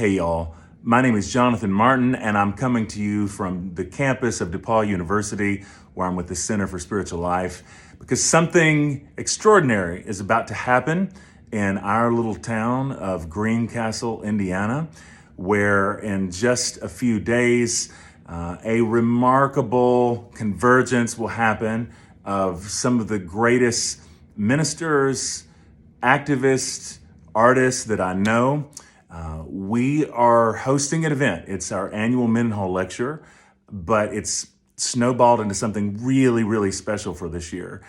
Hey y'all, my name is Jonathan Martin and I'm coming to you from the campus of DePauw University where I'm with the Center for Spiritual Life because something extraordinary is about to happen in our little town of Greencastle, Indiana, where in just a few days a remarkable convergence will happen of some of the greatest ministers, activists, artists that I know. We are hosting an event. It's our annual Mendenhall lecture, but it's snowballed into something really, really special for this year.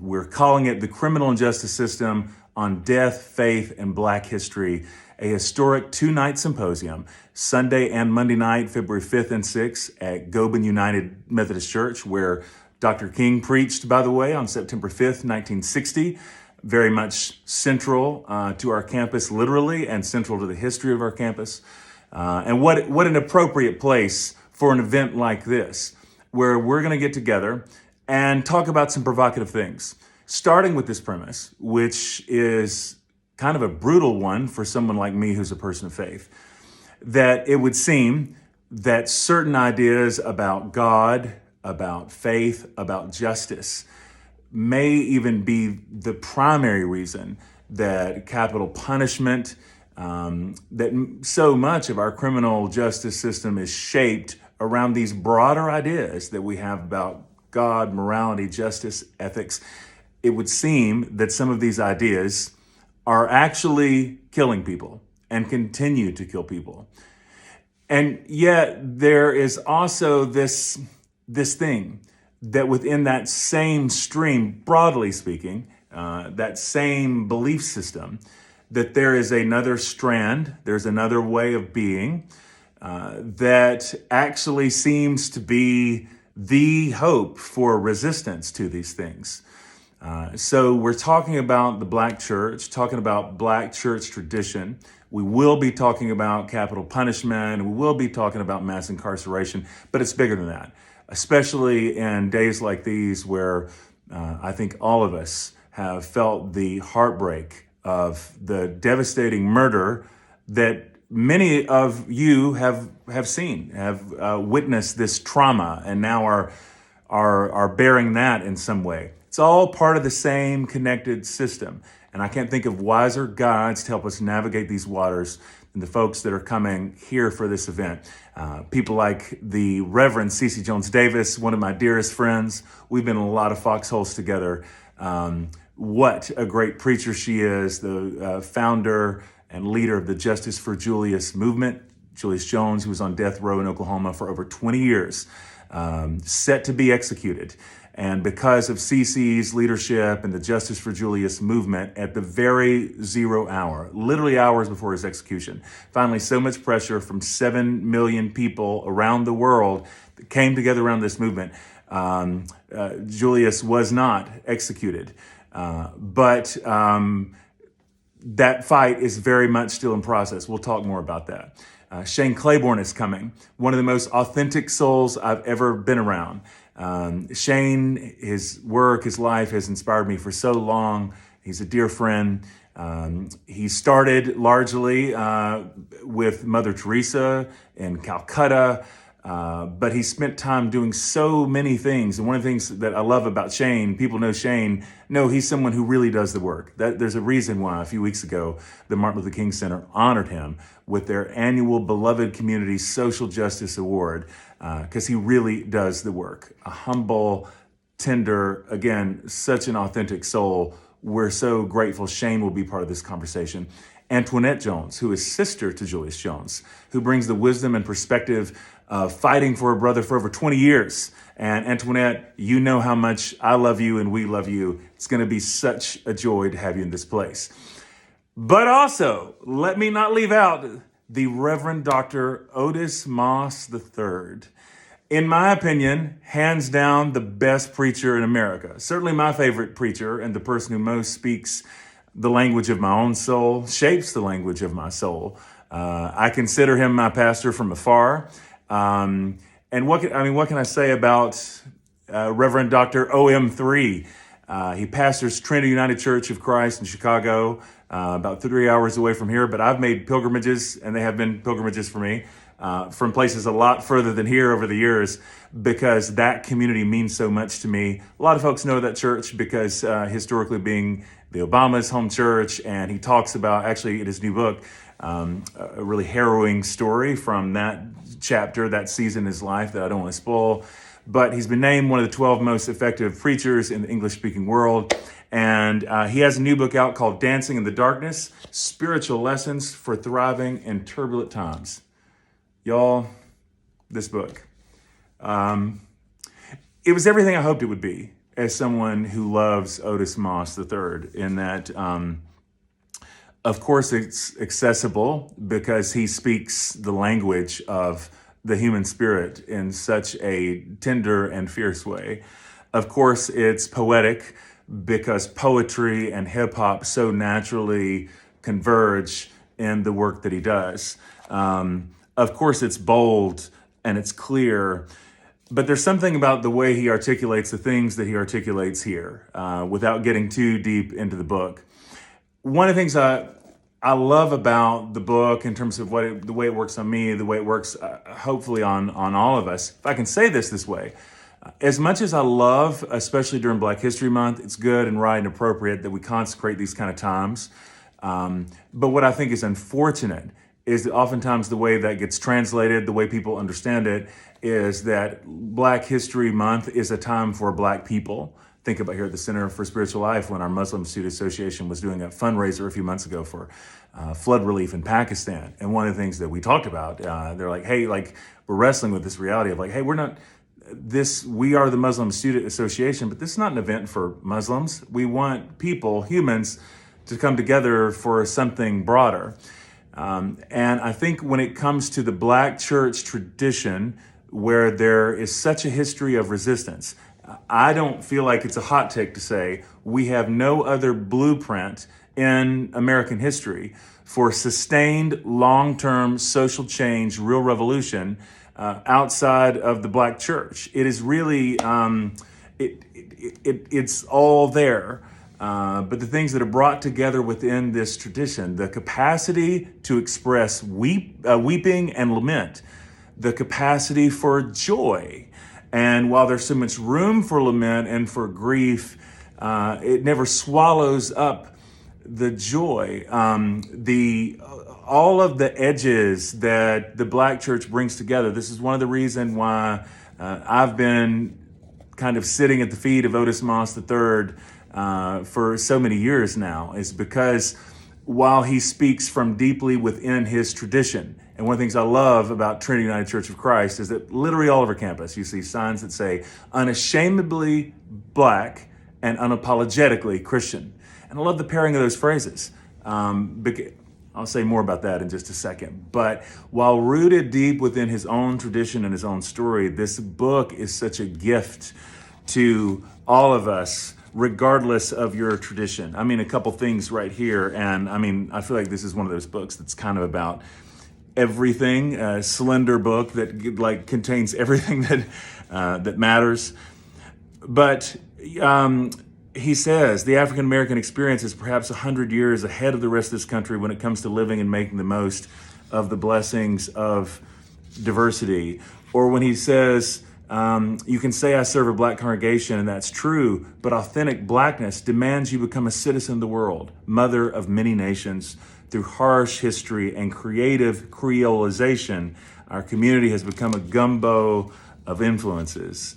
We're calling it the Criminal and Justice System on Death, Faith, and Black History, a historic two-night symposium, Sunday and Monday night, February 5th and 6th at Gobin United Methodist Church, where Dr. King preached, by the way, on September 5th, 1960. Very much central to our campus, literally, and central to the history of our campus. And what an appropriate place for an event like this, where we're going to get together and talk about some provocative things, starting with this premise, which is kind of a brutal one for someone like me who's a person of faith, that it would seem that certain ideas about God, about faith, about justice, may even be the primary reason that capital punishment, that so much of our criminal justice system is shaped around these broader ideas that we have about God, morality, justice, ethics. It would seem that some of these ideas are actually killing people and continue to kill people. And yet there is also this thing that within that same stream, broadly speaking, that same belief system, that there is another strand, there's another way of being that actually seems to be the hope for resistance to these things. So we're talking about the Black church, talking about Black church tradition. We will be talking about capital punishment. We will be talking about mass incarceration, but it's bigger than that. Especially in days like these where I think all of us have felt the heartbreak of the devastating murder that many of you have seen, have witnessed this trauma and now are bearing that in some way. It's all part of the same connected system. And I can't think of wiser guides to help us navigate these waters than the folks that are coming here for this event. People like the Reverend Cece Jones Davis, one of my dearest friends. We've been in a lot of foxholes together. What a great preacher she is, the founder and leader of the Justice for Julius movement. Julius Jones, who was on death row in Oklahoma for over 20 years, set to be executed. And because of Cece's leadership and the Justice for Julius movement, at the very 0 hour, literally hours before his execution, finally so much pressure from 7 million people around the world that came together around this movement, Julius was not executed. But that fight is very much still in process. We'll talk more about that. Shane Claiborne is coming, one of the most authentic souls I've ever been around. Shane, his work, his life has inspired me for so long. He's a dear friend. He started largely with Mother Teresa in Calcutta, but he spent time doing so many things. And one of the things that I love about Shane, people know Shane, no, he's someone who really does the work. There's a reason why a few weeks ago, the Martin Luther King Center honored him with their annual Beloved Community Social Justice Award, because he really does the work. A humble, tender, again, such an authentic soul. We're so grateful Shane will be part of this conversation. Antoinette Jones, who is sister to Julius Jones, who brings the wisdom and perspective of fighting for her brother for over 20 years. And Antoinette, you know how much I love you and we love you. It's going to be such a joy to have you in this place. But also, let me not leave out the Reverend Dr. Otis Moss III. In my opinion, hands down, the best preacher in America. Certainly my favorite preacher and the person who most speaks the language of my own soul, shapes the language of my soul. I consider him my pastor from afar. And what can I say about Reverend Dr. OM3? He pastors Trinity United Church of Christ in Chicago, about 3 hours away from here. But I've made pilgrimages, and they have been pilgrimages for me, from places a lot further than here over the years, because that community means so much to me. A lot of folks know that church because historically being the Obama's home church, and he talks about, actually in his new book, a really harrowing story from that chapter, that season in his life that I don't want to spoil. But he's been named one of the 12 most effective preachers in the English-speaking world. And he has a new book out called Dancing in the Darkness, Spiritual Lessons for Thriving in Turbulent Times. Y'all, this book. It was everything I hoped it would be as someone who loves Otis Moss III, in that, of course, it's accessible because he speaks the language of the human spirit in such a tender and fierce way. Of course, it's poetic because poetry and hip hop so naturally converge in the work that he does. Of course, it's bold and it's clear, but there's something about the way he articulates the things that he articulates here, without getting too deep into the book. One of the things I love about the book in terms of the way it works on me, the way it works hopefully on all of us, if I can say this way, as much as I love, especially during Black History Month, it's good and right and appropriate that we consecrate these kind of times. But what I think is unfortunate is that oftentimes the way that gets translated, the way people understand it, is that Black History Month is a time for Black people. Think about here at the Center for Spiritual Life when our Muslim Student Association was doing a fundraiser a few months ago for flood relief in Pakistan. And one of the things that we talked about, they're like, hey, like we're wrestling with this reality of like, hey, we are the Muslim Student Association, but this is not an event for Muslims. We want people, humans, to come together for something broader. And I think when it comes to the Black church tradition, where there is such a history of resistance, I don't feel like it's a hot take to say we have no other blueprint in American history for sustained long-term social change, real revolution outside of the Black church. It is really, it's all there. But the things that are brought together within this tradition, the capacity to express weeping and lament, the capacity for joy. And while there's so much room for lament and for grief, it never swallows up the joy. All of the edges that the Black church brings together. This is one of the reasons why I've been kind of sitting at the feet of Otis Moss III for so many years now, is because while he speaks from deeply within his tradition, and one of the things I love about Trinity United Church of Christ is that literally all over campus, you see signs that say unashamedly Black and unapologetically Christian. And I love the pairing of those phrases. I'll say more about that in just a second. But while rooted deep within his own tradition and his own story, this book is such a gift to all of us, regardless of your tradition. I mean, a couple things right here. And I mean, I feel like this is one of those books that's kind of about everything, a slender book that like contains everything that matters. But he says the African American experience is perhaps 100 years ahead of the rest of this country when it comes to living and making the most of the blessings of diversity. Or when he says, you can say I serve a Black congregation, and that's true, but authentic Blackness demands you become a citizen of the world, mother of many nations. Through harsh history and creative creolization, our community has become a gumbo of influences.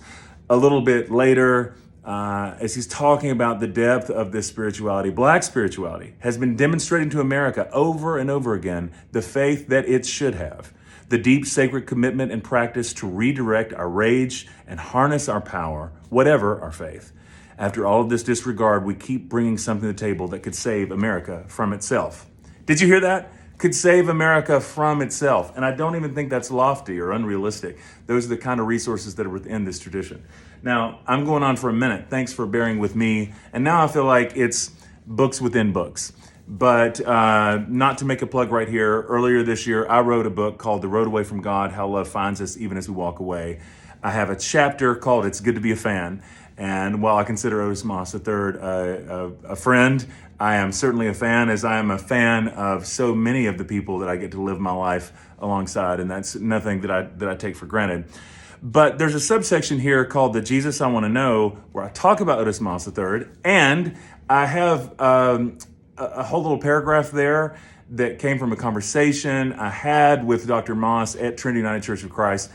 A little bit later, as he's talking about the depth of this spirituality, Black spirituality has been demonstrating to America over and over again the faith that it should have, the deep sacred commitment and practice to redirect our rage and harness our power, whatever our faith. After all of this disregard, we keep bringing something to the table that could save America from itself. Did you hear that? Could save America from itself. And I don't even think that's lofty or unrealistic. Those are the kind of resources that are within this tradition. Now, I'm going on for a minute. Thanks for bearing with me. And now I feel like it's books within books. But not to make a plug right here, earlier this year, I wrote a book called The Road Away from God, How Love Finds Us Even as We Walk Away. I have a chapter called It's Good to Be a Fan. And while I consider Otis Moss III a friend, I am certainly a fan, as I am a fan of so many of the people that I get to live my life alongside, and that's nothing that I take for granted. But there's a subsection here called The Jesus I Want to Know, where I talk about Otis Moss III, and I have a whole little paragraph there that came from a conversation I had with Dr. Moss at Trinity United Church of Christ.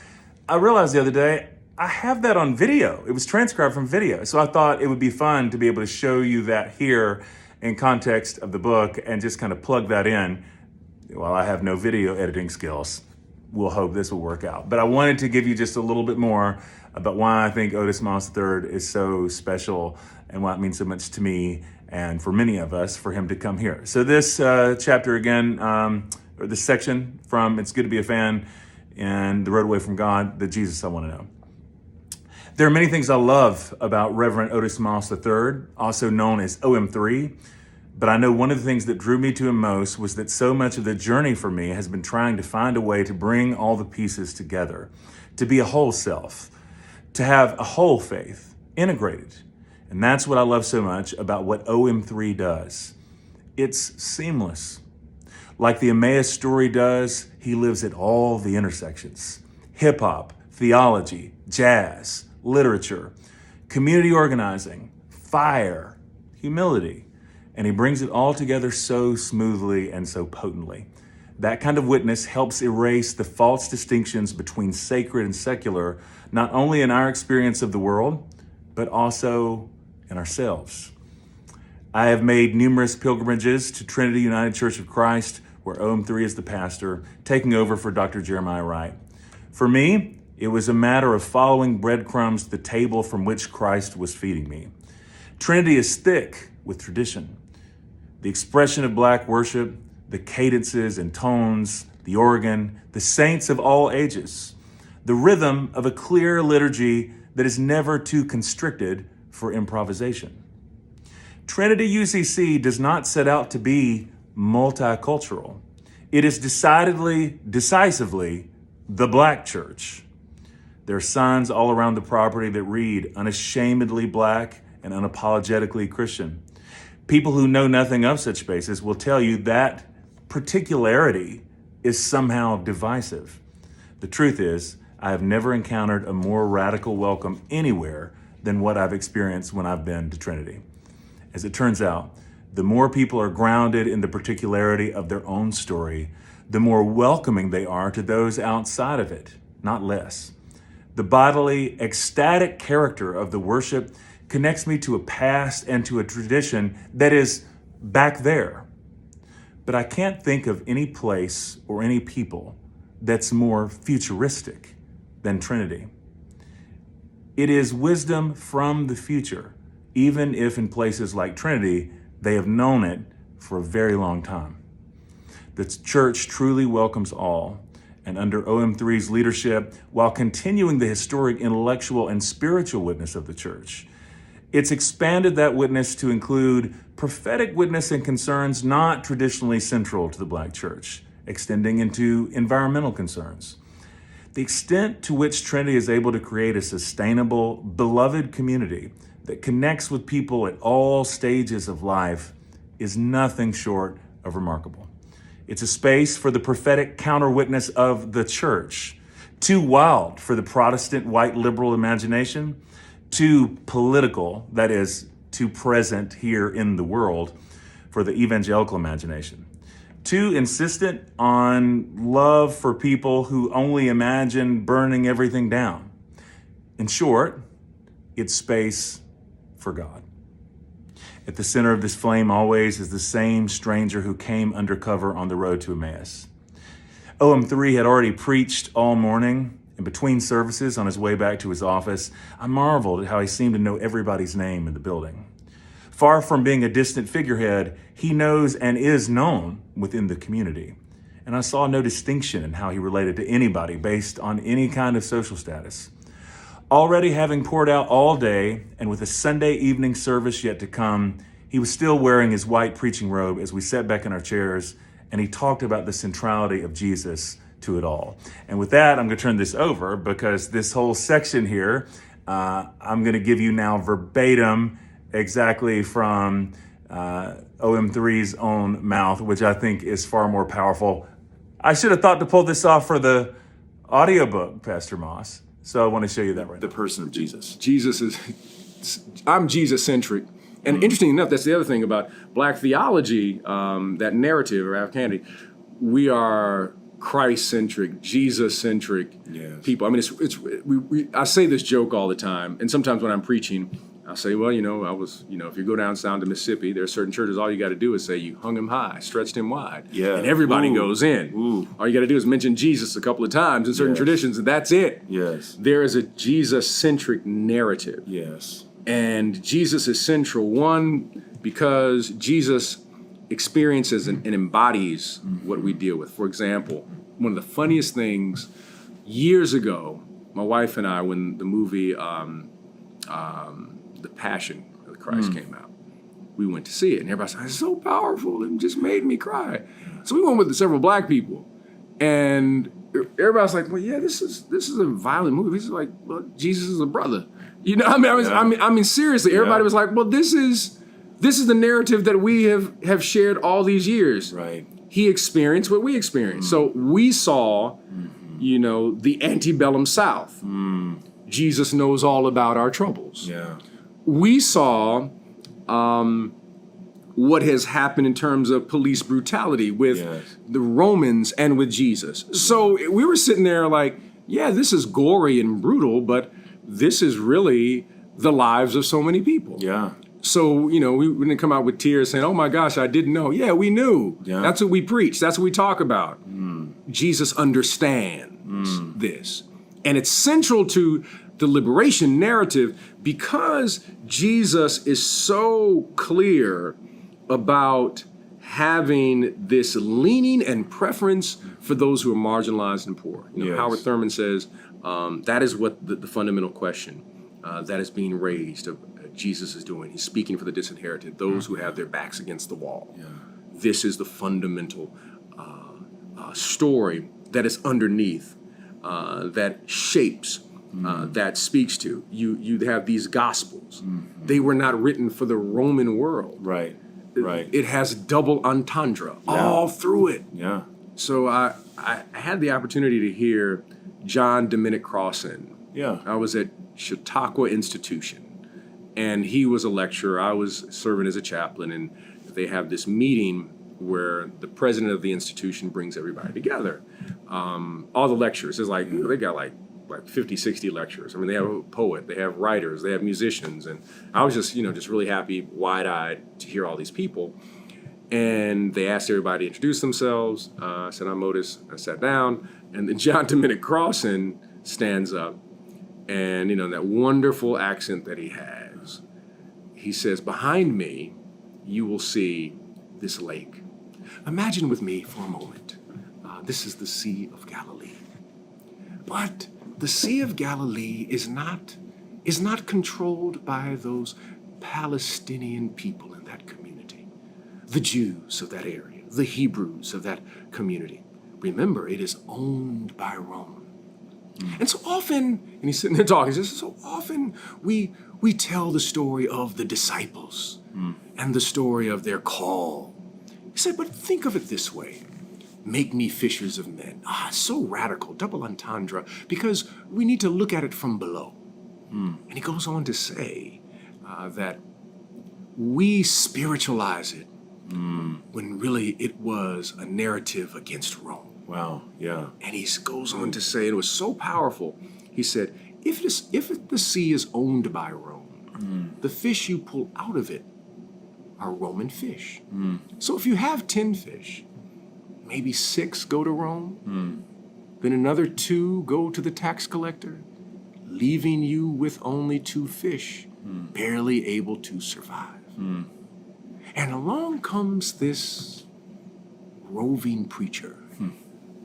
I realized the other day, I have that on video. It was transcribed from video. So I thought it would be fun to be able to show you that here in context of the book and just kind of plug that in. While I have no video editing skills, we'll hope this will work out. But I wanted to give you just a little bit more about why I think Otis Moss III is so special and why it means so much to me and for many of us for him to come here. So this chapter again, or this section from It's Good to Be a Fan and The Road Away from God, the Jesus I Want to Know. There are many things I love about Reverend Otis Moss III, also known as OM3, but I know one of the things that drew me to him most was that so much of the journey for me has been trying to find a way to bring all the pieces together, to be a whole self, to have a whole faith, integrated. And that's what I love so much about what OM3 does. It's seamless. Like the Emmaus story does, he lives at all the intersections. Hip-hop, theology, jazz, literature, community organizing, fire, humility, and he brings it all together so smoothly and so potently. That kind of witness helps erase the false distinctions between sacred and secular, not only in our experience of the world, but also in ourselves. I have made numerous pilgrimages to Trinity United Church of Christ, where OM3 is the pastor, taking over for Dr. Jeremiah Wright. For me, it was a matter of following breadcrumbs to the table from which Christ was feeding me. Trinity is thick with tradition. The expression of Black worship, the cadences and tones, the organ, the saints of all ages, the rhythm of a clear liturgy that is never too constricted for improvisation. Trinity UCC does not set out to be multicultural. It is decisively the Black church. There are signs all around the property that read unashamedly Black and unapologetically Christian. People who know nothing of such spaces will tell you that particularity is somehow divisive. The truth is, I have never encountered a more radical welcome anywhere than what I've experienced when I've been to Trinity. As it turns out, the more people are grounded in the particularity of their own story, the more welcoming they are to those outside of it, not less. The bodily, ecstatic character of the worship connects me to a past and to a tradition that is back there. But I can't think of any place or any people that's more futuristic than Trinity. It is wisdom from the future, even if in places like Trinity, they have known it for a very long time. The church truly welcomes all, and under OM3's leadership, while continuing the historic intellectual and spiritual witness of the church, it's expanded that witness to include prophetic witness and concerns not traditionally central to the Black church, extending into environmental concerns. The extent to which Trinity is able to create a sustainable, beloved community that connects with people at all stages of life is nothing short of remarkable. It's a space for the prophetic counter-witness of the church, too wild for the Protestant white liberal imagination, too political, that is, too present here in the world for the evangelical imagination, too insistent on love for people who only imagine burning everything down. In short, it's space for God. At the center of this flame always is the same stranger who came undercover on the road to Emmaus. OM3 had already preached all morning, and between services on his way back to his office, I marveled at how he seemed to know everybody's name in the building. Far from being a distant figurehead, he knows and is known within the community. And I saw no distinction in how he related to anybody based on any kind of social status. Already having poured out all day, and with a Sunday evening service yet to come, he was still wearing his white preaching robe as we sat back in our chairs, and he talked about the centrality of Jesus to it all. And with that, I'm going to turn this over because this whole section here, I'm going to give you now verbatim exactly from OM3's own mouth, which I think is far more powerful. I should have thought to pull this off for the audiobook, Pastor Moss. So I want to show you that right now. The person of Jesus. I'm Jesus-centric. And interesting enough, that's the other thing about Black theology, that narrative or Africanity. We are Christ-centric, Jesus-centric people. I mean, I say this joke all the time, and sometimes when I'm preaching, I'll say, well, I was, if you go down south to Mississippi, there are certain churches, all you got to do is say, you hung him high, stretched him wide. Yeah. And everybody goes in. Ooh. All you got to do is mention Jesus a couple of times in certain traditions, and that's it. Yes. There is a Jesus-centric narrative. Yes. And Jesus is central, one, because Jesus experiences and embodies what we deal with. For example, one of the funniest things, years ago, my wife and I, when the movie The Passion of Christ came out, we went to see it. And everybody said, it's so powerful. It just made me cry. So we went with several Black people. And everybody's like, well, yeah, this is a violent movie. This is like, well, Jesus is a brother. I mean, seriously, everybody was like, well, this is the narrative that we have shared all these years. Right. He experienced what we experienced. So we saw, the antebellum South. Jesus knows all about our troubles. Yeah. We saw what has happened in terms of police brutality with the Romans and with Jesus. So we were sitting there like, yeah, this is gory and brutal, but this is really the lives of so many people. Yeah. So, we didn't come out with tears saying, oh my gosh, I didn't know. Yeah, we knew. Yeah. That's what we preach. That's what we talk about. Jesus understands this. And it's central to the liberation narrative because Jesus is so clear about having this leaning and preference for those who are marginalized and poor. Howard Thurman says that is what the fundamental question that is being raised of Jesus is doing. He's speaking for the disinherited, those who have their backs against the wall. Yeah. This is the fundamental story that is underneath, that shapes, that speaks to. You have these gospels. They were not written for the Roman world. Right. It has double entendre all through it. Yeah. So I had the opportunity to hear John Dominic Crossan. Yeah. I was at Chautauqua Institution, and he was a lecturer. I was serving as a chaplain, and they have this meeting where the president of the institution brings everybody together. All the lecturers, it's like, they got like 50, 60 lecturers. I mean, they have a poet, they have writers, they have musicians, and I was just really happy, wide-eyed to hear all these people. And they asked everybody to introduce themselves. I said, I'm Otis. I sat down, and then John Dominic Crossan stands up, and that wonderful accent that he has. He says, behind me, you will see this lake. Imagine with me for a moment. This is the Sea of Galilee. But the Sea of Galilee is not controlled by those Palestinian people in that community, the Jews of that area, the Hebrews of that community. Remember, it is owned by Rome. And so often, and he's sitting there talking, he says, so often we tell the story of the disciples and the story of their call. He said, but think of it this way. Make me fishers of men. So radical, double entendre, because we need to look at it from below. And he goes on to say that we spiritualize it when really it was a narrative against Rome. Wow, yeah. And he goes on to say, it was so powerful, he said, if the sea is owned by Rome, the fish you pull out of it are Roman fish. So if you have 10 fish, maybe 6 go to Rome, then another 2 go to the tax collector, leaving you with only 2 fish, barely able to survive. And along comes this roving preacher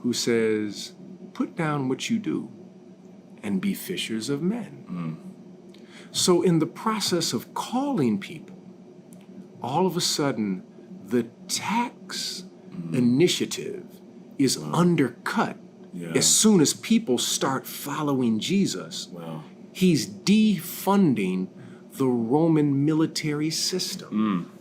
who says, put down what you do and be fishers of men. So in the process of calling people, all of a sudden, the tax initiative is undercut as soon as people start following Jesus, Wow. he's defunding the Roman military system.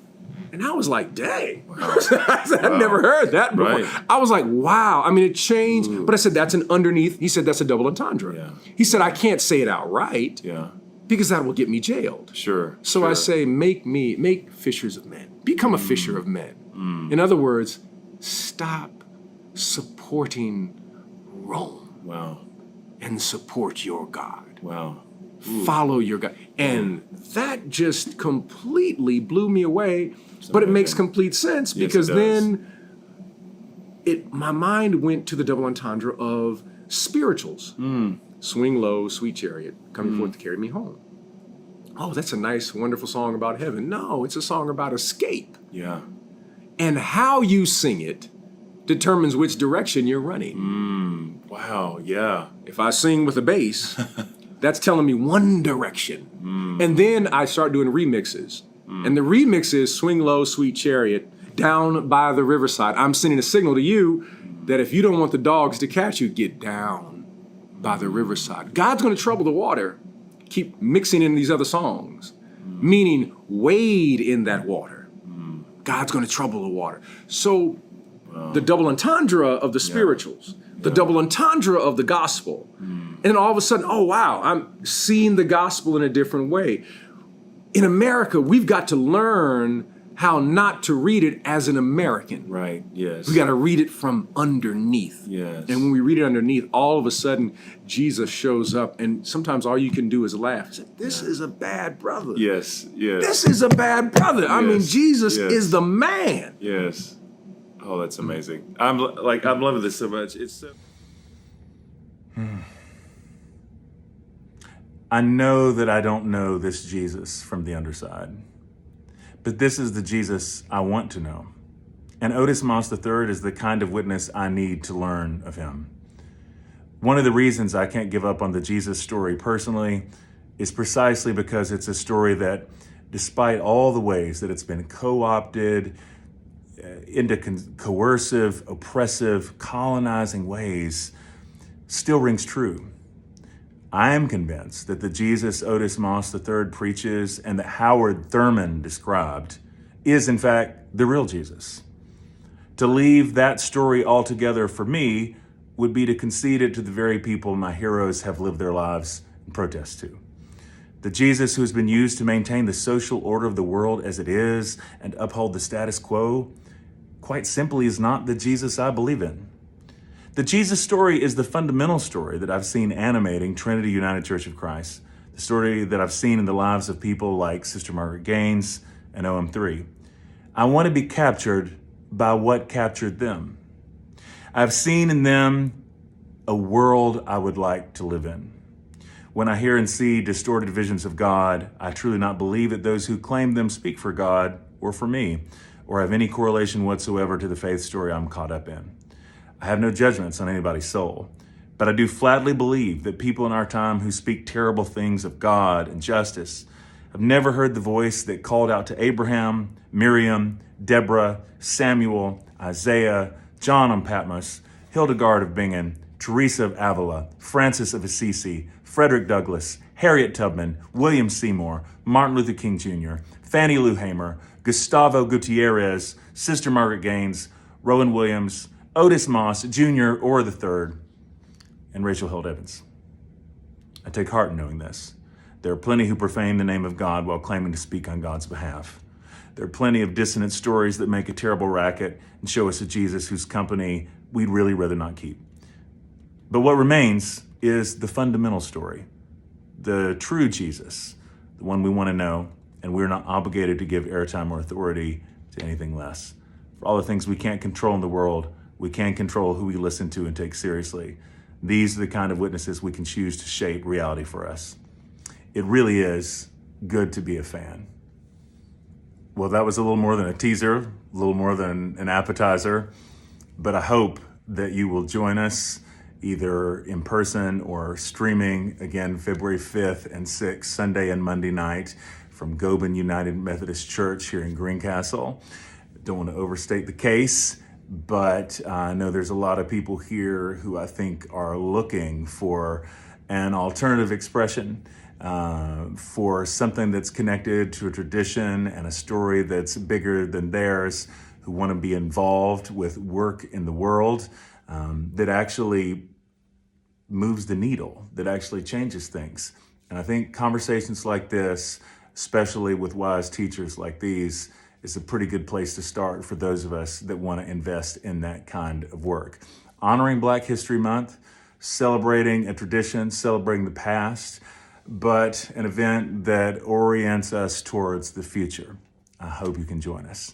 And I was like, dang, I've never heard that before. Right. I was like, wow. I mean, it changed. But I said, that's an underneath. He said, that's a double entendre. Yeah. He said, I can't say it outright Yeah. because that will get me jailed. Sure. So I say, make fishers of men. Become a fisher of men. In other words, stop supporting Rome Wow. and support your God. Wow. Follow your God. And that just completely blew me away. But it makes complete sense because it does. then my mind went to the double entendre of spirituals. Swing low, sweet chariot, coming forth to carry me home. Oh, that's a nice, wonderful song about heaven. No, it's a song about escape. Yeah. And how you sing it determines which direction you're running. Wow. Yeah. If I sing with a bass, that's telling me one direction. And then I start doing remixes. And the remix is Swing Low, Sweet Chariot, down by the riverside. I'm sending a signal to you that if you don't want the dogs to catch you, get down by the riverside. God's going to trouble the water. Keep mixing in these other songs, meaning wade in that water. God's going to trouble the water. So the double entendre of the spirituals, the double entendre of the gospel. And then all of a sudden, oh, wow, I'm seeing the gospel in a different way. In America, we've got to learn how not to read it as an American. Right. Yes. We got to read it from underneath. Yes. And when we read it underneath, all of a sudden, Jesus shows up. And sometimes all you can do is laugh. Say, this is a bad brother. Yes. Yes. This is a bad brother. I mean, Yes. Jesus Yes. is the man. Yes. Oh, that's amazing. I'm loving this so much. It's so. I know that I don't know this Jesus from the underside, but this is the Jesus I want to know. And Otis Moss III is the kind of witness I need to learn of him. One of the reasons I can't give up on the Jesus story personally is precisely because it's a story that, despite all the ways that it's been co-opted into coercive, oppressive, colonizing ways, still rings true. I am convinced that the Jesus Otis Moss III preaches and that Howard Thurman described is, in fact, the real Jesus. To leave that story altogether for me would be to concede it to the very people my heroes have lived their lives in protest to. The Jesus who has been used to maintain the social order of the world as it is and uphold the status quo, quite simply is not the Jesus I believe in. The Jesus story is the fundamental story that I've seen animating Trinity United Church of Christ, the story that I've seen in the lives of people like Sister Margaret Gaines and OM3. I want to be captured by what captured them. I've seen in them a world I would like to live in. When I hear and see distorted visions of God, I truly not believe that those who claim them speak for God or for me, or have any correlation whatsoever to the faith story I'm caught up in. I have no judgments on anybody's soul, but I do flatly believe that people in our time who speak terrible things of God and justice have never heard the voice that called out to Abraham, Miriam, Deborah, Samuel, Isaiah, John on Patmos, Hildegard of Bingen, Teresa of Avila, Francis of Assisi, Frederick Douglass, Harriet Tubman, William Seymour, Martin Luther King Jr., Fannie Lou Hamer, Gustavo Gutierrez, Sister Margaret Gaines, Rowan Williams, Otis Moss Jr. or III, and Rachel Held Evans. I take heart in knowing this. There are plenty who profane the name of God while claiming to speak on God's behalf. There are plenty of dissonant stories that make a terrible racket and show us a Jesus whose company we'd really rather not keep. But what remains is the fundamental story, the true Jesus, the one we want to know, and we're not obligated to give airtime or authority to anything less. For all the things we can't control in the world, we can control who we listen to and take seriously. These are the kind of witnesses we can choose to shape reality for us. It really is good to be a fan. Well, that was a little more than a teaser, a little more than an appetizer, but I hope that you will join us either in person or streaming again February 5th and 6th, Sunday and Monday night from Gobin United Methodist Church here in Greencastle. Don't want to overstate the case, but I know there's a lot of people here who I think are looking for an alternative expression, for something that's connected to a tradition and a story that's bigger than theirs, who want to be involved with work in the world that actually moves the needle, that actually changes things. And I think conversations like this, especially with wise teachers like these, is a pretty good place to start for those of us that want to invest in that kind of work. Honoring Black History Month, celebrating a tradition, celebrating the past, but an event that orients us towards the future. I hope you can join us.